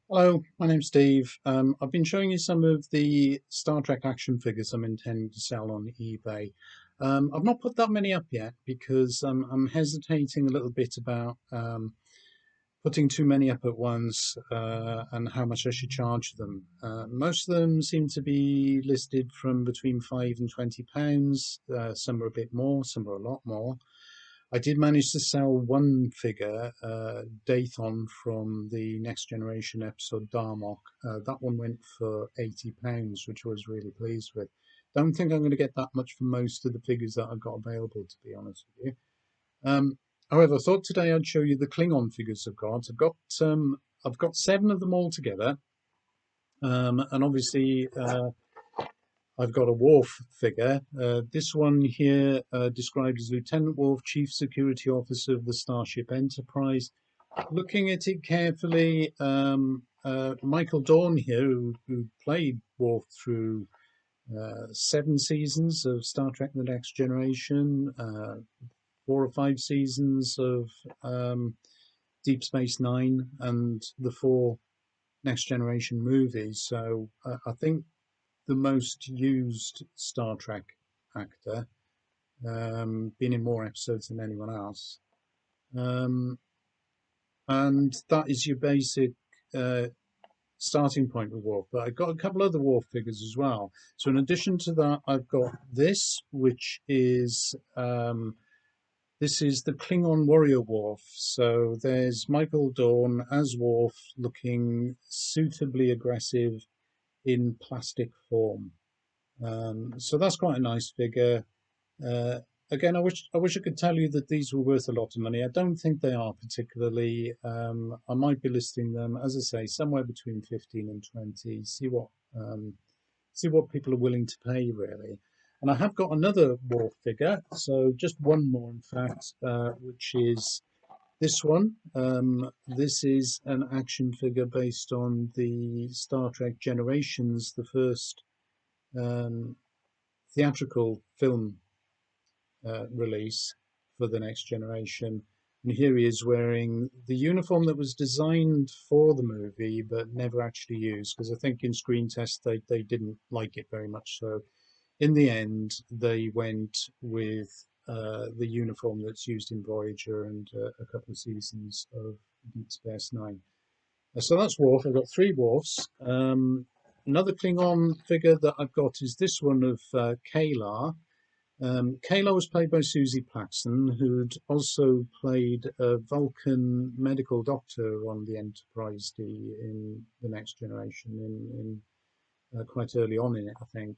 Hello, my name's Steve. I've been showing you some of the Star Trek action figures I'm intending to sell on eBay. I've not put that many up yet because I'm hesitating a little bit about putting too many up at once and how much I should charge them. Most of them seem to be listed from between £5 and £20. Some are a bit more, some are a lot more. I did manage to sell one figure, Dathon from the Next Generation episode Darmok. That one went for £80, which I was really pleased with. Don't think I'm going to get that much for most of the figures that I've got available, to be honest with you. However, I thought today I'd show you the Klingon figures I've got. I've got seven of them all together, and obviously I've got a Worf figure. This one here, described as Lieutenant Worf, Chief Security Officer of the Starship Enterprise. Looking at it carefully, Michael Dorn here, who played Worf through 7 seasons of Star Trek: The Next Generation, 4 or 5 seasons of Deep Space Nine, and the 4 Next Generation movies. So I think the most used Star Trek actor, been in more episodes than anyone else. Um, and that is your basic uh, starting point with Worf. But I've got a couple other Worf figures as well. So in addition to that, I've got this, which is this is the Klingon warrior Worf. So there's Michael Dorn as Worf, looking suitably aggressive in plastic form. So that's quite a nice figure. Uh, Again, I wish I could tell you that these were worth a lot of money. I don't think they are particularly. I might be listing them, as I say, somewhere between 15 and 20. See what people are willing to pay, really. And I have got another Worf figure, so just one more, in fact, which is this one. This is an action figure based on the Star Trek Generations, the first um, theatrical film release for the Next Generation. And here he is wearing the uniform that was designed for the movie but never actually used, because I think in screen tests they didn't like it very much. So in the end, they went with the uniform that's used in Voyager and a couple of seasons of Deep Space Nine. So that's Worf. I've got 3 Worfs. Another Klingon figure that I've got is this one of Kayla. Kayla was played by Susie Plaxton, who'd also played a Vulcan medical doctor on the Enterprise D in The Next Generation, in quite early on in it, I think.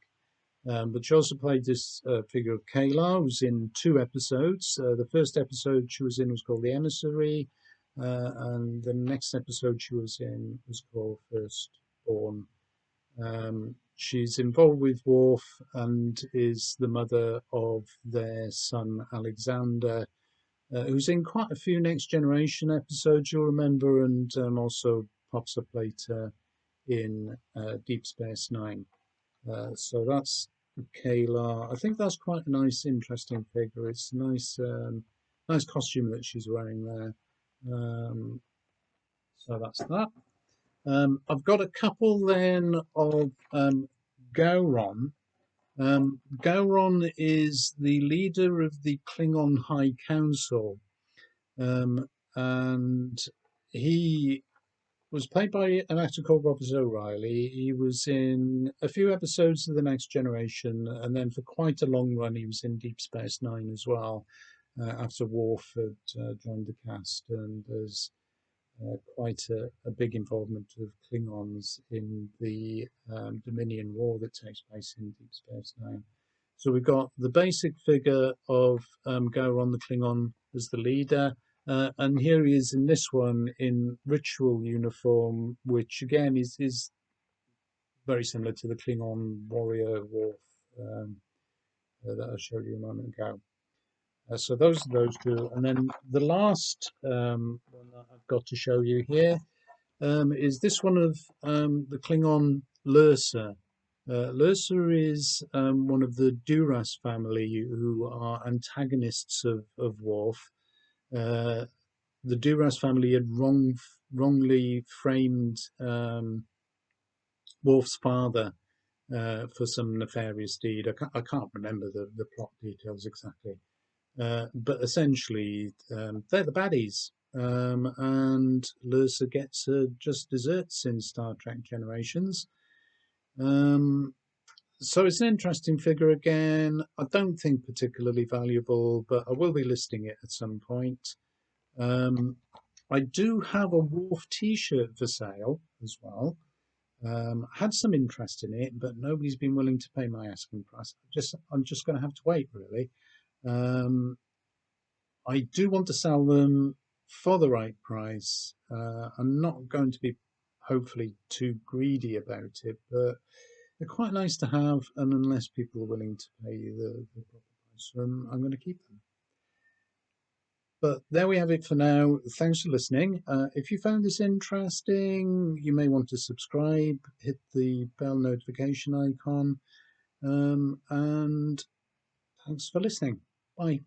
But she also played this figure of Kayla, who was in 2 episodes. The first episode she was in was called The Emissary, and the next episode she was in was called Firstborn. She's involved with Worf and is the mother of their son Alexander, who's in quite a few Next Generation episodes, you'll remember, and also pops up later in Deep Space Nine. So that's Kayla. I think that's quite a nice, interesting figure. It's a nice costume that she's wearing there. Um, so that's that. I've got a couple then of Gowron. Gowron is the leader of the Klingon High Council, um, and he was played by an actor called Robert O'Reilly. He was in a few episodes of The Next Generation, and then for quite a long run, he was in Deep Space Nine as well, after Worf had joined the cast, and as quite a big involvement of Klingons in the Dominion War that takes place in Deep Space Nine. So we've got the basic figure of Gowron the Klingon as the leader, and here he is in this one in ritual uniform, which again is very similar to the Klingon warrior Worf that I showed you a moment ago. So those are those two, and then the last one that I've got to show you here is this one of the Klingon Lursa. Lursa is one of the Duras family who are antagonists of Worf. The Duras family had wrongly framed Worf's father for some nefarious deed. I can't remember the plot details exactly, but essentially they're the baddies. And Lursa gets her just desserts in Star Trek Generations. Um, so it's an interesting figure again. I don't think particularly valuable, but I will be listing it at some point. Um, I do have a Worf T-shirt for sale as well. Had some interest in it, but nobody's been willing to pay my asking price. I'm just going to have to wait, really. Um, I do want to sell them for the right price. I'm not going to be, hopefully, too greedy about it, but they're quite nice to have, and unless people are willing to pay the proper price for them, I'm going to keep them. But there we have it for now. Thanks for listening. If you found this interesting, you may want to subscribe, hit the bell notification icon, and thanks for listening. Bye.